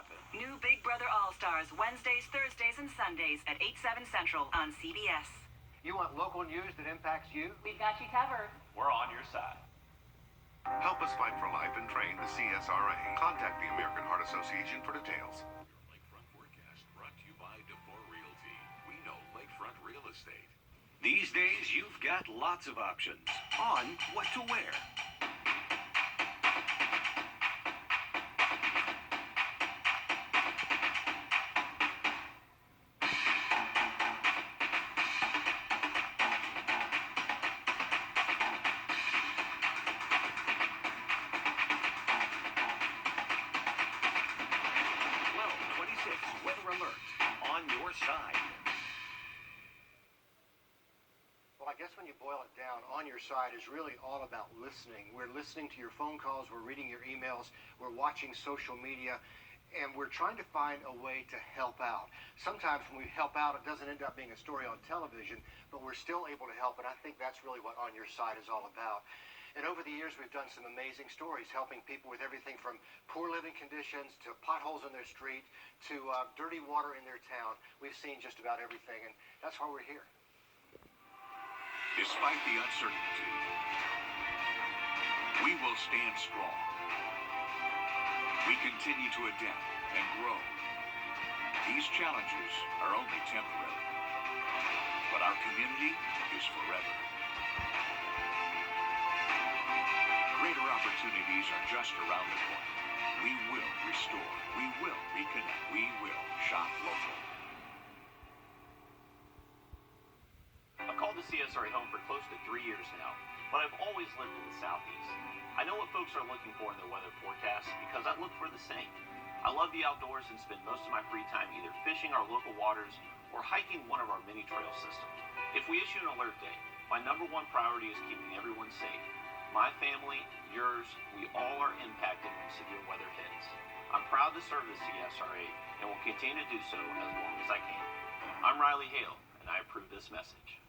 happen. New Big Brother All-Stars, Wednesdays, Thursdays, and Sundays at 8/7 Central on CBS. You want local news that impacts you? We've got you covered. We're on your side. Help us fight for life and train the CSRA. Contact the American Heart Association for details. Lakefront forecast brought to you by DeVore Realty. We know lakefront real estate. These days, you've got lots of options on what to wear. Weather alert on your side. Well, I guess when you boil it down, on your side is really all about listening. We're listening to your phone calls, we're reading your emails, we're watching social media, and we're trying to find a way to help out. Sometimes when we help out, it doesn't end up being a story on television, but we're still able to help, and I think that's really what On Your Side is all about. And over the years, we've done some amazing stories, helping people with everything from poor living conditions to potholes in their street to dirty water in their town. We've seen just about everything, and that's why we're here. Despite the uncertainty, we will stand strong. We continue to adapt and grow. These challenges are only temporary, but our community is forever. Greater opportunities are just around the corner. We will restore. We will reconnect. We will shop local. I've called the CSRA home for close to 3 years now, but I've always lived in the Southeast. I know what folks are looking for in their weather forecasts because I look for the same. I love the outdoors and spend most of my free time either fishing our local waters or hiking one of our mini trail systems. If we issue an alert day, my #1 priority is keeping everyone safe. My family, yours, we all are impacted when severe weather hits. I'm proud to serve the CSRA and will continue to do so as long as I can. I'm Riley Hale, and I approve this message.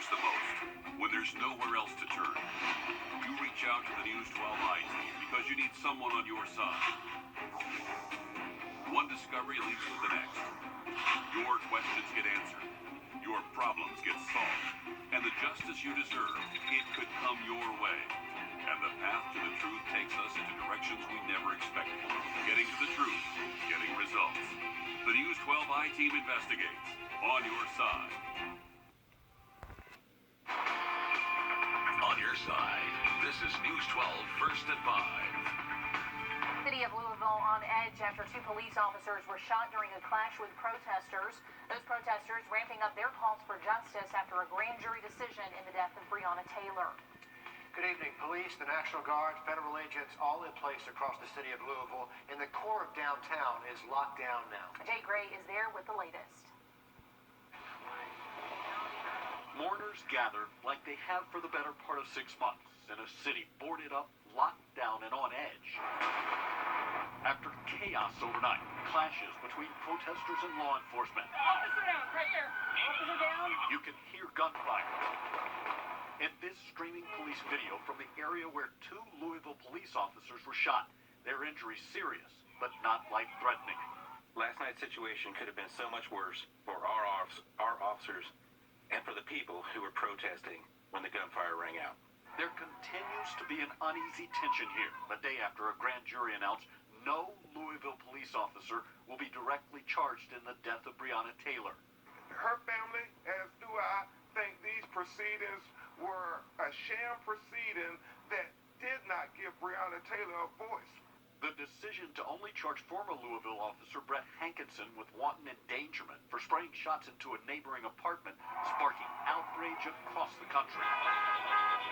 The most when there's nowhere else to turn. You reach out to the News 12i team because you need someone on your side. One discovery leads to the next. Your questions get answered. Your problems get solved. And the justice you deserve, it could come your way. And the path to the truth takes us into directions we never expected. Getting to the truth, getting results. The News 12i team investigates. On your side. On your side, this is News 12 First at 5. City of Louisville on edge after 2 police officers were shot during a clash with protesters. Those protesters ramping up their calls for justice after a grand jury decision in the death of Breonna Taylor. Good evening. Police, the National Guard, federal agents, all in place across the city of Louisville, and the core of downtown is locked down now. Jay Gray is there with the latest. Mourners gather like they have for the better part of 6 months in a city boarded up, locked down, and on edge. After chaos overnight, clashes between protesters and law enforcement. Officer down, right here. Officer down. You can hear gunfire. In this streaming police video from the area where 2 Louisville police officers were shot, their injuries serious, but not life-threatening. Last night's situation could have been so much worse for our officers and for the people who were protesting when the gunfire rang out. There continues to be an uneasy tension here, the day after a grand jury announced no Louisville police officer will be directly charged in the death of Breonna Taylor. Her family, as do I, think these proceedings were a sham proceeding that did not give Breonna Taylor a voice. The decision to only charge former Louisville officer Brett Hankinson with wanton endangerment for spraying shots into a neighboring apartment, sparking outrage across the country.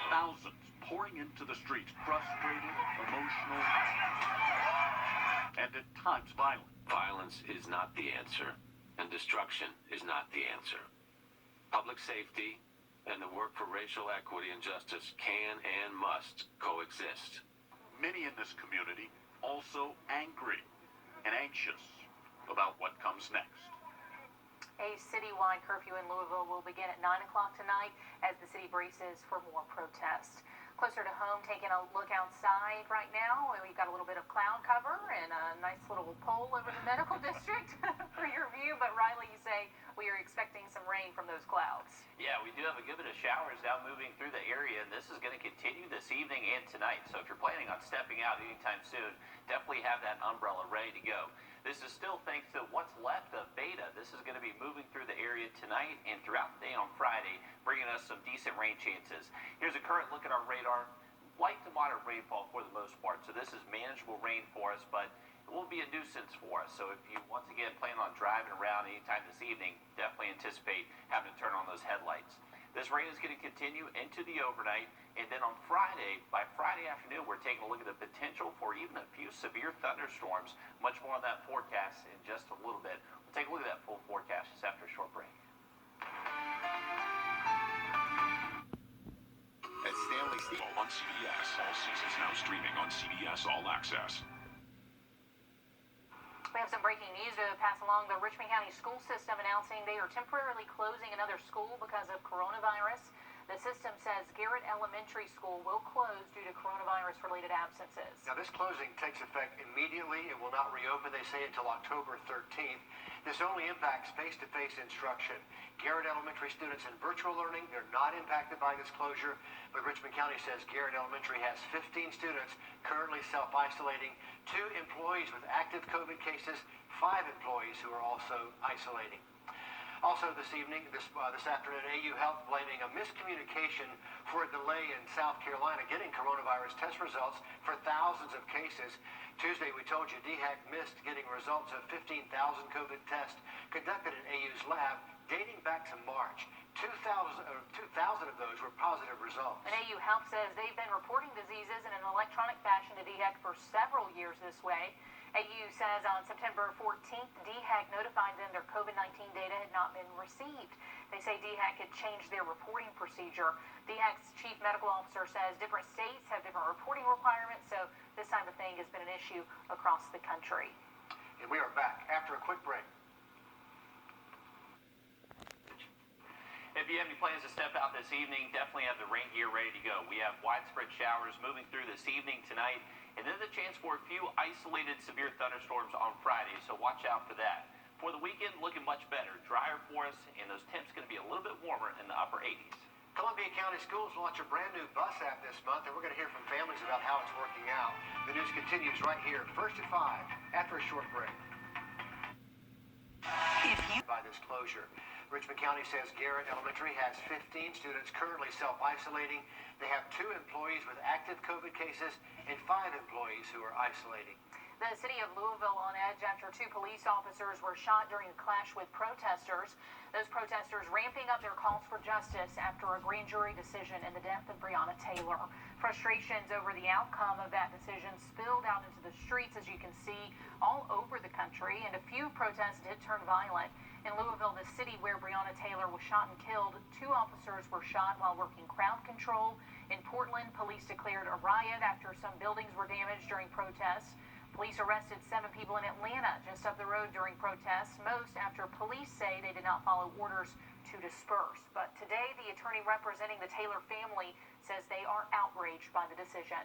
Thousands pouring into the streets, frustrated, emotional, and at times violent. Violence is not the answer, and destruction is not the answer. Public safety and the work for racial equity and justice can and must coexist. Many in this community also angry and anxious about what comes next. A citywide curfew in Louisville will begin at 9 o'clock tonight as the city braces for more protests. Closer to home, taking a look outside right now, we've got a little bit of cloud cover and a nice little pole over the medical district for your view. But Riley, you say we are expecting some rain from those clouds. Yeah, we do have a good bit of showers now moving through the area, and this is going to continue this evening and tonight. So if you're planning on stepping out anytime soon, definitely have that umbrella ready to go. This is still thanks to what's left of beta. This is going to be moving through the area tonight and throughout the day on Friday, bringing us some decent rain chances. Here's a current look at our radar. Light to moderate rainfall for the most part. So this is manageable rain for us, but it will be a nuisance for us. So if you, once again, plan on driving around anytime this evening, definitely anticipate having to turn on those headlights. This rain is going to continue into the overnight, and then on Friday, by Friday afternoon, we're taking a look at the potential for even a few severe thunderstorms. Much more on that forecast in just a little bit. We'll take a look at that full forecast just after a short break. At Stanley Steel On CBS, all seasons now streaming on CBS All Access. We have some breaking news to pass along. The Richmond County School System announcing they are temporarily closing another school because of coronavirus. The system says Garrett Elementary School will close due to coronavirus-related absences. Now, this closing takes effect immediately. It will not reopen, they say, until October 13th. This only impacts face-to-face instruction. Garrett Elementary students in virtual learning, they're not impacted by this closure, but Richmond County says Garrett Elementary has 15 students currently self-isolating, 2 employees with active COVID cases, 5 employees who are also isolating. Also this evening, this afternoon, AU Health blaming a miscommunication for a delay in South Carolina getting coronavirus test results for thousands of cases. Tuesday, we told you DHEC missed getting results of 15,000 COVID tests conducted in AU's lab dating back to March. 2,000 of those were positive results. And AU Health says they've been reporting diseases in an electronic fashion to DHEC for several years this way. AU says on September 14th, DHEC notified them their COVID-19 data had not been received. They say DHEC had changed their reporting procedure. DHEC's chief medical officer says different states have different reporting requirements, so this type of thing has been an issue across the country. And we are back after a quick break. If you have any plans to step out this evening, definitely have the rain gear ready to go. We have widespread showers moving through this evening, tonight, and then the chance for a few isolated severe thunderstorms on Friday, so watch out for that. For the weekend, looking much better, drier for us, and those temps going to be a little bit warmer in the upper 80s. Columbia County Schools launch a brand new bus app this month, and we're going to hear from families about how it's working out. The news continues right here, first at 5, after a short break. By this closure, Richmond County says Garrett Elementary has 15 students currently self-isolating. They have 2 employees with active COVID cases and 5 employees who are isolating. The city of Louisville on edge after 2 police officers were shot during a clash with protesters. Those protesters ramping up their calls for justice after a grand jury decision in the death of Breonna Taylor. Frustrations over the outcome of that decision spilled out into the streets, as you can see, all over the country, and a few protests did turn violent. In Louisville, the city where Breonna Taylor was shot and killed, 2 officers were shot while working crowd control. In Portland, police declared a riot after some buildings were damaged during protests. Police arrested 7 people in Atlanta just up the road during protests, most after police say they did not follow orders to disperse. But today, the attorney representing the Taylor family says they are outraged by the decision.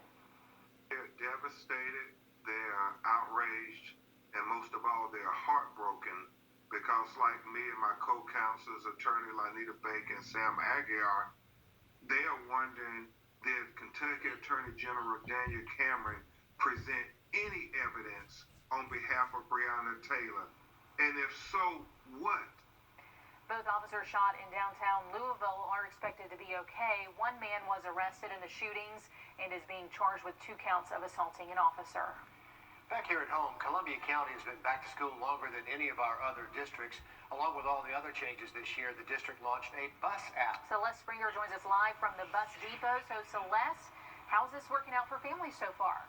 They're devastated, they are outraged, and most of all, they're heartbroken because like me and my co-counsels, attorney Lanita Bacon and Sam Aguiar, they are wondering, did Kentucky Attorney General Daniel Cameron present any evidence on behalf of Breonna Taylor? And if so, what? Both officers shot in downtown Louisville are expected to be okay. 1 man was arrested in the shootings and is being charged with 2 counts of assaulting an officer. Back here at home, Columbia County has been back to school longer than any of our other districts. Along with all the other changes this year, the district launched a bus app. Celeste Springer joins us live from the bus depot. So Celeste, how's this working out for families so far?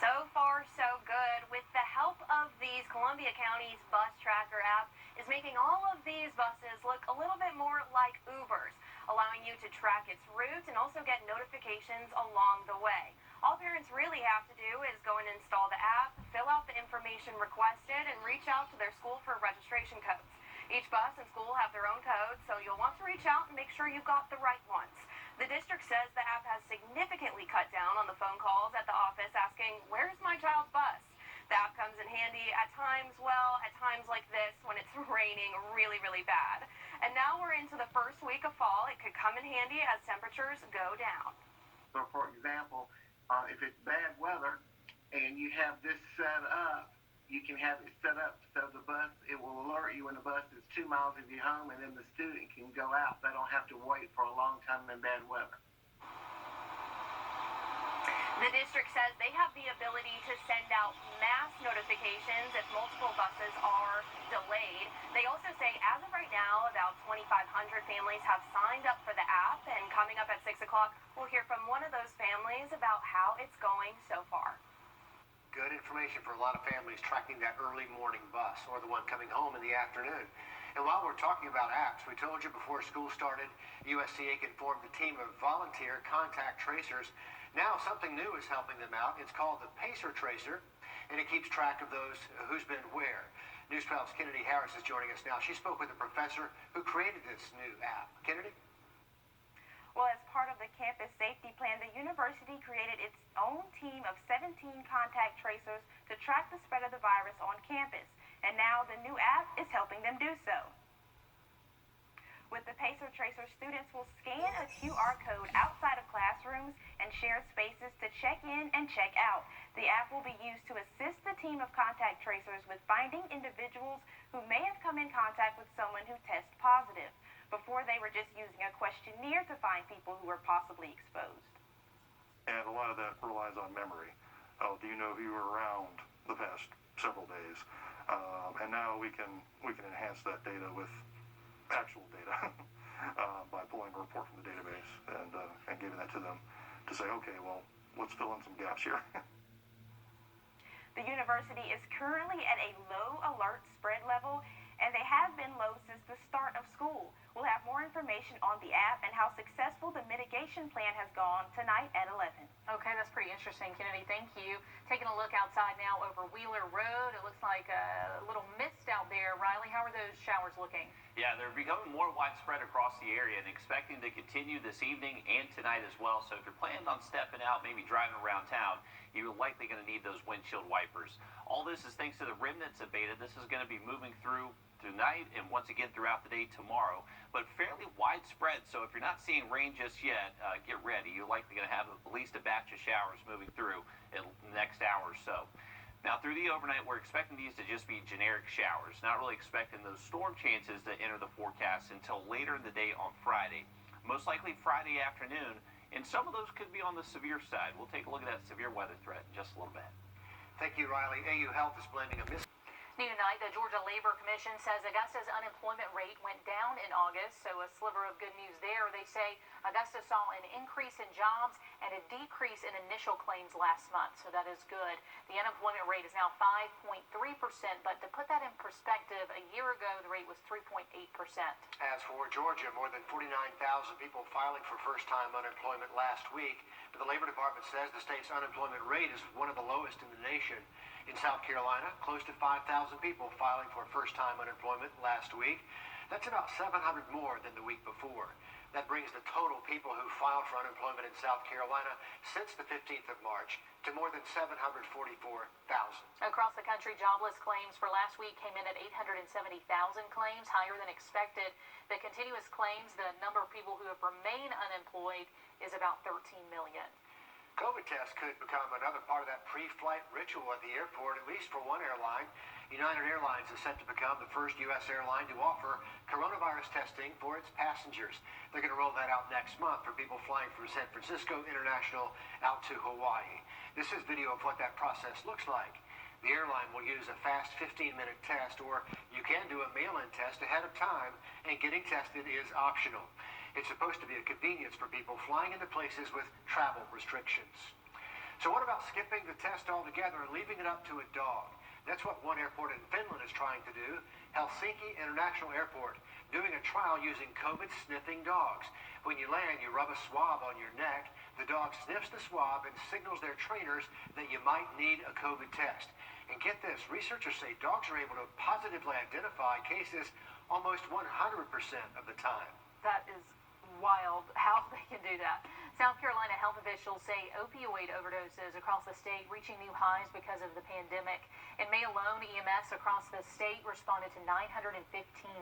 So far, so good. With the help of these Columbia County's bus tracker app is making all of these buses look a little bit more like Ubers, allowing you to track its route and also get notifications along the way. All parents really have to do is go and install the app, fill out the information requested, and reach out to their school for registration codes. Each bus and school have their own codes, so you'll want to reach out and make sure you've got the right ones. The district says the app has significantly cut down on the phone calls at the office asking, "Where's my child's bus?" The app comes in handy at times like this when it's raining really, really bad. And now we're into the first week of fall. It could come in handy as temperatures go down. So, for example, if it's bad weather and you have this set up, you can have it set up so the bus, it will alert you when the bus is 2 miles of your home, and then the student can go out. They don't have to wait for a long time in bad weather. The district says they have the ability to send out mass notifications if multiple buses are delayed. They also say as of right now, about 2,500 families have signed up for the app, and coming up at 6 o'clock, we'll hear from one of those families about how it's going so far. Good information for a lot of families tracking that early morning bus or the one coming home in the afternoon. And while we're talking about apps, we told you before school started, USCA can form the team of volunteer contact tracers. Now something new is helping them out. It's called the Pacer Tracer, and it keeps track of those who's been where. News 12's Kennedy Harris is joining us now. She spoke with a professor who created this new app. Kennedy? Well, as part of the campus safety plan, the university created its own team of 17 contact tracers to track the spread of the virus on campus. And now the new app is helping them do so. With the Pacer Tracer, students will scan a QR code outside of classrooms and shared spaces to check in and check out. The app will be used to assist the team of contact tracers with finding individuals who may have come in contact with someone who tests positive. Before, they were just using a questionnaire to find people who were possibly exposed. And a lot of that relies on memory. Oh, do you know who you were around the past several days? And now we can enhance that data with actual data by pulling a report from the database and giving that to them to say, okay, well, let's fill in some gaps here. The university is currently at a low alert spread level, and they have been low since the start of school. We'll have more information on the app and how successful the mitigation plan has gone tonight at 11. Okay, that's pretty interesting, Kennedy. Thank you. Taking a look outside now over Wheeler Road. It looks like a little mist out there. Riley, how are those showers looking? Yeah, they're becoming more widespread across the area and expecting to continue this evening and tonight as well. So if you're planning on stepping out, maybe driving around town, you're likely going to need those windshield wipers. All this is thanks to the remnants of beta. This is going to be moving through tonight and once again throughout the day tomorrow, but fairly widespread. So if you're not seeing rain just yet, get ready. You're likely going to have at least a batch of showers moving through in the next hour or so. Now, through the overnight, we're expecting these to just be generic showers, not really expecting those storm chances to enter the forecast until later in the day on Friday. Most likely Friday afternoon, and some of those could be on the severe side. We'll take a look at that severe weather threat in just a little bit. Thank you, Riley. AU Health is blending a New tonight, the Georgia Labor Commission says Augusta's unemployment rate went down in August, so a sliver of good news there. They say Augusta saw an increase in jobs and a decrease in initial claims last month, so that is good. The unemployment rate is now 5.3%, but to put that in perspective, a year ago the rate was 3.8%. As for Georgia, more than 49,000 people filing for first-time unemployment last week, but the Labor Department says the state's unemployment rate is one of the lowest in the nation. In South Carolina, close to 5,000 people filing for first-time unemployment last week. That's about 700 more than the week before. That brings the total people who filed for unemployment in South Carolina since the 15th of March to more than 744,000. Across the country, jobless claims for last week came in at 870,000 claims, higher than expected. The continuous claims, the number of people who have remained unemployed, is about 13 million. COVID tests could become another part of that pre-flight ritual at the airport, at least for one airline. United Airlines is set to become the first U.S. airline to offer coronavirus testing for its passengers. They're going to roll that out next month for people flying from San Francisco International out to Hawaii. This is video of what that process looks like. The airline will use a fast 15-minute test, or you can do a mail-in test ahead of time, and getting tested is optional. It's supposed to be a convenience for people flying into places with travel restrictions. So what about skipping the test altogether and leaving it up to a dog? That's what one airport in Finland is trying to do. Helsinki International Airport doing a trial using COVID sniffing dogs. When you land, you rub a swab on your neck. The dog sniffs the swab and signals their trainers that you might need a COVID test. And get this, researchers say dogs are able to positively identify cases almost 100% of the time. That is wild how they can do that. South Carolina health officials say opioid overdoses across the state reaching new highs because of the pandemic. In May alone, EMS across the state responded to 915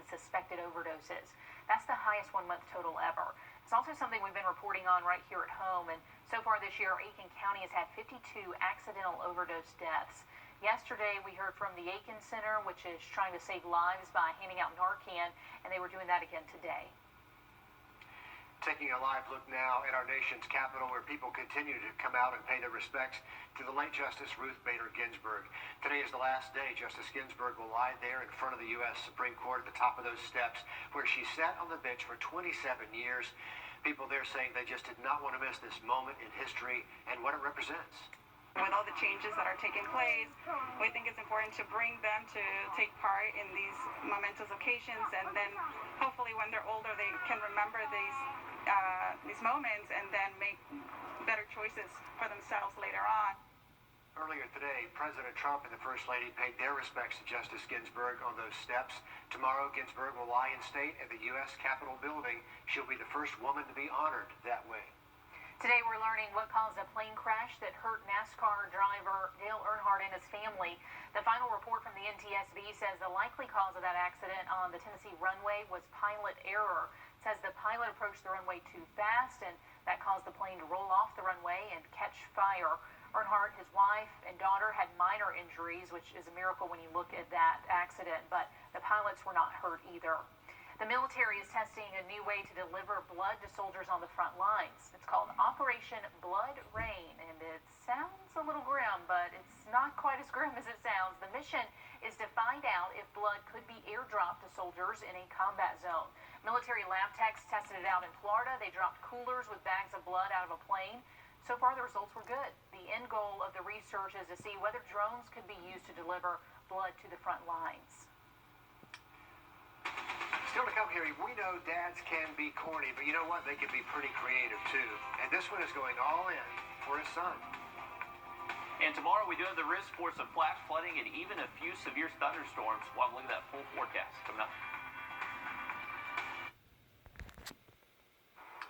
suspected overdoses. That's the highest one-month total ever. It's also something we've been reporting on right here at home, and so far this year, Aiken County has had 52 accidental overdose deaths. Yesterday, we heard from the Aiken Center, which is trying to save lives by handing out Narcan, and they were doing that again today. Taking a live look now at our nation's capital, where people continue to come out and pay their respects to the late Justice Ruth Bader Ginsburg. Today is the last day Justice Ginsburg will lie there in front of the U.S. Supreme Court at the top of those steps, where she sat on the bench for 27 years. People there saying they just did not want to miss this moment in history and what it represents. With all the changes that are taking place, we think it's important to bring them to take part in these momentous occasions, and then hopefully when they're older they can remember these moments and then make better choices for themselves later on. Earlier today, President Trump and the First Lady paid their respects to Justice Ginsburg on those steps. Tomorrow, Ginsburg will lie in state at the U.S. Capitol building. She'll be the first woman to be honored that way. Today we're learning what caused a plane crash that hurt NASCAR driver Dale Earnhardt and his family. The final report from the NTSB says the likely cause of that accident on the Tennessee runway was pilot error. It says the pilot approached the runway too fast, and that caused the plane to roll off the runway and catch fire. Earnhardt, his wife, and daughter had minor injuries, which is a miracle when you look at that accident, but the pilots were not hurt either. The military is testing a new way to deliver blood to soldiers on the front lines. It's called Operation Blood Rain, and it sounds a little grim, but it's not quite as grim as it sounds. The mission is to find out if blood could be airdropped to soldiers in a combat zone. Military lab techs tested it out in Florida. They dropped coolers with bags of blood out of a plane. So far, the results were good. The end goal of the research is to see whether drones could be used to deliver blood to the front lines. Still to come here, we know dads can be corny, but you know what? They can be pretty creative, too. And this one is going all in for his son. And tomorrow we do have the risk for some flash flooding and even a few severe thunderstorms. We'll have a look at that full forecast coming up.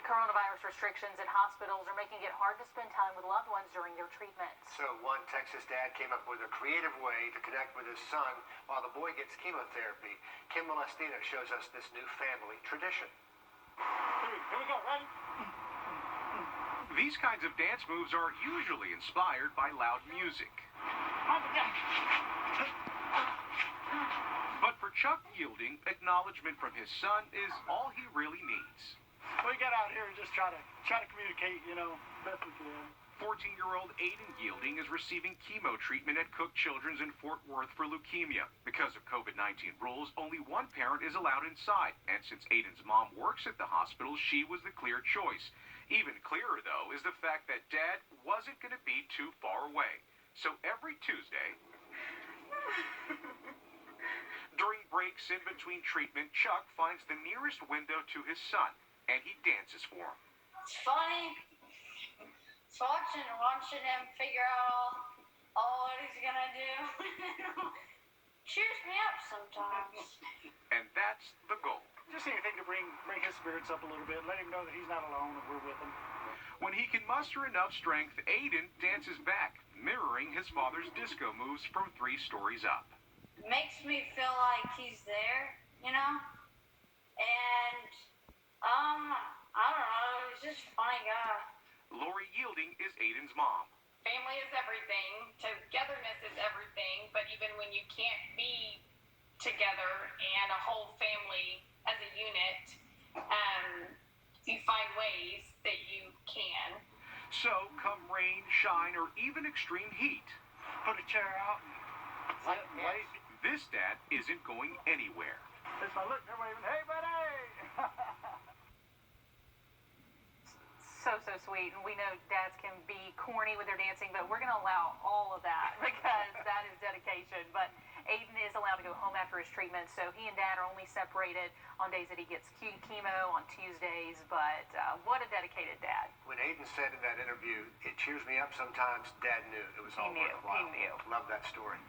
Coronavirus restrictions at hospitals are making it hard to spend time with loved ones during their treatments. So one Texas dad came up with a creative way to connect with his son while the boy gets chemotherapy. Kim Molestina shows us this new family tradition. Here we go, ready? These kinds of dance moves are usually inspired by loud music. But for Chuck Yielding, acknowledgement from his son is all he really needs. We get out here and just try to communicate, best we can. 14-year-old Aiden Yielding is receiving chemo treatment at Cook Children's in Fort Worth for leukemia. Because of COVID-19 rules, only one parent is allowed inside, and since Aiden's mom works at the hospital, she was the clear choice. Even clearer, though, is the fact that Dad wasn't going to be too far away. So every Tuesday, during breaks in between treatment, Chuck finds the nearest window to his son, and he dances for him. It's funny. It's watching him figure out all what he's gonna do. Cheers me up sometimes. And that's the goal. Just anything to bring his spirits up a little bit, let him know that he's not alone and we're with him. When he can muster enough strength, Aiden dances back, mirroring his father's disco moves from 3 stories up. It makes me feel like he's there, And I don't know, he's just a funny guy. Lori Yielding is Aiden's mom. Family is everything. Togetherness is everything. But even when you can't be together and a whole family as a unit, you find ways that you can. So, come rain, shine, or even extreme heat, put a chair out and wait. This dad isn't going anywhere. If I look, they're waving, hey, buddy! so sweet, and we know dads can be corny with their dancing, but we're going to allow all of that because that is dedication. But Aiden is allowed to go home after his treatment, so he and Dad are only separated on days that he gets chemo on Tuesdays, but what a dedicated dad. When Aiden said in that interview, it cheers me up sometimes, Dad knew it was all worthwhile. He knew. Love that story.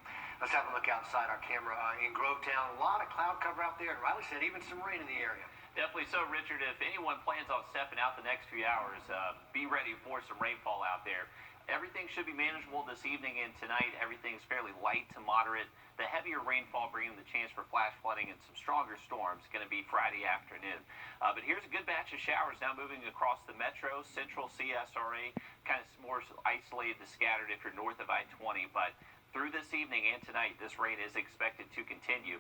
Let's have a look outside our camera in Grovetown. A lot of cloud cover out there, and Riley said even some rain in the area. Definitely so, Richard. If anyone plans on stepping out the next few hours, be ready for some rainfall out there. Everything should be manageable this evening and tonight. Everything's fairly light to moderate. The heavier rainfall bringing the chance for flash flooding and some stronger storms going to be Friday afternoon. But here's a good batch of showers now moving across the metro, central CSRA, kind of more isolated to scattered if you're north of I-20. But through this evening and tonight, this rain is expected to continue.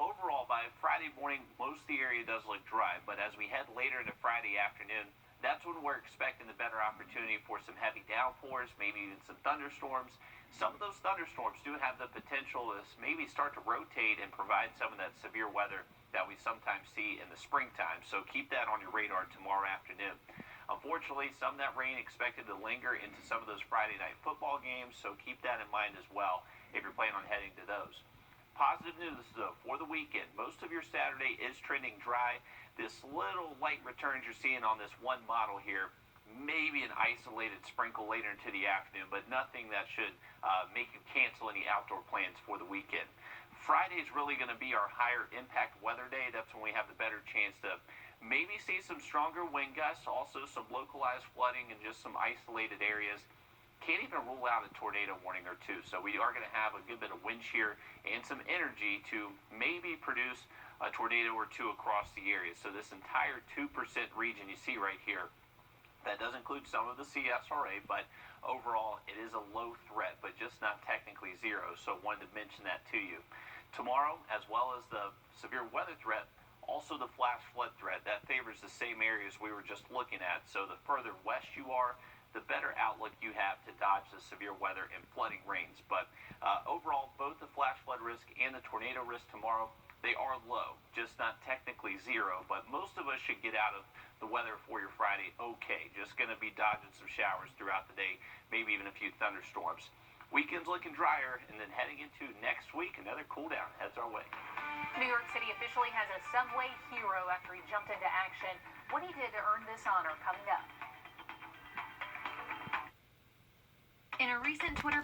Overall, by Friday morning, most of the area does look dry, but as we head later into Friday afternoon, that's when we're expecting the better opportunity for some heavy downpours, maybe even some thunderstorms. Some of those thunderstorms do have the potential to maybe start to rotate and provide some of that severe weather that we sometimes see in the springtime, so keep that on your radar tomorrow afternoon. Unfortunately, some of that rain expected to linger into some of those Friday night football games, so keep that in mind as well if you're planning on heading to those. Positive news, though, for the weekend. Most of your Saturday is trending dry. This little light returns you're seeing on this one model here, maybe an isolated sprinkle later into the afternoon, but nothing that should make you cancel any outdoor plans for the weekend. Friday is really going to be our higher impact weather day. That's when we have the better chance to maybe see some stronger wind gusts, also some localized flooding in just some isolated areas. Can't even rule out a tornado warning or two. So we are going to have a good bit of wind shear and some energy to maybe produce a tornado or two across the area. So this entire 2% region you see right here, that does include some of the CSRA, but overall it is a low threat, but just not technically zero. So wanted to mention that to you. Tomorrow, as well as the severe weather threat, also the flash flood threat, that favors the same areas we were just looking at. So the further west you are, the better outlook you have to dodge the severe weather and flooding rains. But overall, both the flash flood risk and the tornado risk tomorrow, they are low, just not technically zero. But most of us should get out of the weather for your Friday okay. Just going to be dodging some showers throughout the day, maybe even a few thunderstorms. Weekend's looking drier, and then heading into next week, another cool down heads our way. New York City officially has a subway hero after he jumped into action. What he did to earn this honor coming up. In a recent Twitter